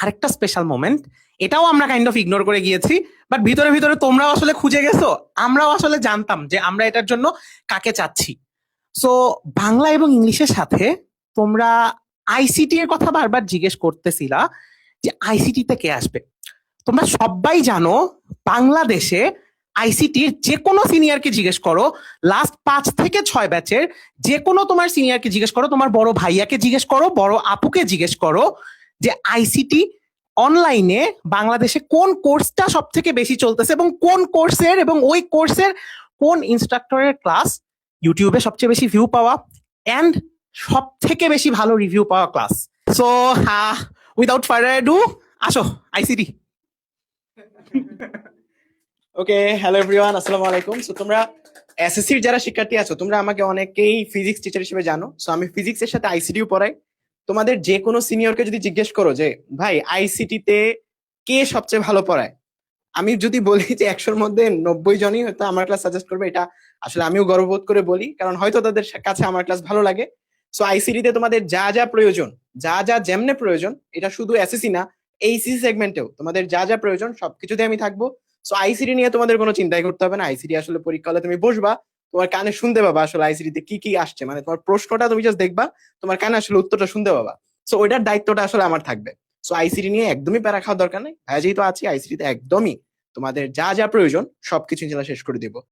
আরেকটা special moment, এটাও আমরা কাইন্ড অফ ইগনোর করে গিয়েছি, বাট ভিতরে ভিতরে তোমরাও আসলে খুঁজে গেছো, আমরাও আসলে জানতাম যে আমরা এটার জন্য কাকে চাচ্ছি। সো বাংলা এবং ইংলিশের সাথে তোমরা আইসিটি এর কথা বারবার জিজ্ঞেস করতেছিলা যে আইসিটি তে কে আসবে। তোমরা সবাই জানো বাংলাদেশে আইসিটির যে কোনো সিনিয়রকে জিজ্ঞেস করো, লাস্ট 5 থেকে 6 ব্যাচের যে কোনো তোমার সিনিয়রকে জিজ্ঞেস করো, তোমার বড় ভাইয়াকে জিজ্ঞেস করো, বড় আপুকে জিজ্ঞেস করো যে আইসিটি অনলাইনে বাংলাদেশে কোন কোর্সটা সব থেকে বেশি চলতেছে এবং কোন কোর্সের এবং ওই কোর্সের কোন ইনস্ট্রাক্টরের ক্লাস ইউটিউবে সবচেয়ে বেশি ভিউ পাওয়া এন্ড সব থেকে বেশি ভালো রিভিউ পাওয়া class. So without further do, আসো আইসিটি। ওকে, হ্যালো এভরিওয়ান, আসসালামু আলাইকুম। সো তোমরা এসএসসির যারা শিক্ষার্থী আছো, তোমরা আমাকে অনেকেই ফিজিক্স টিচার হিসেবে জানো। সো আমি ফিজিক্সের সাথে আইসিটিও পড়াই। তোমাদের যে কোনো সিনিয়রকে যদি জিজ্ঞেস করো যে ভাই আইসিটিতে কে সবচেয়ে ভালো পড়ায়, আমি যদি বলি যে 100-র মধ্যে 90 জনই হয়তো আমার ক্লাস সাজেস্ট করবে। এটা আসলে আমিও গর্ববোধ করে বলি, কারণ হয়তো তাদের কাছে আমার ক্লাস ভালো লাগে। সো আইসিটিতে তোমাদের যা যা প্রয়োজন, যা যা যেমনে প্রয়োজন, এটা শুধু এসএসসি না, এইচএসসি সেগমেন্টেও তোমাদের যা যা প্রয়োজন সবকিছুতে আমি থাকবো। সো আইসিটি নিয়ে তোমাদের কোনো চিন্তাই করতে হবে না। আইসিটি আসলে পরীক্ষা হলে তুমি বসবা, তোমার কানে শুনতে পাবা আসলে আইসিটিতে কি কি আসছে, মানে তোমার প্রশ্নটা তুমি জাস্ট দেখবা, তোমার কানে আসলে উত্তরটা শুনতে পাবা। সো ওইটার দায়িত্বটা আসলে আমার থাকবে। সো আইসিটি নিয়ে একদমই প্যারা খাওয়ার দরকার নেই। ভাইয়া যেহেতু আছি, আইসিটিতে একদমই তোমাদের যা যা প্রয়োজন সবকিছু ইনশাল্লাহ শেষ করে দিব।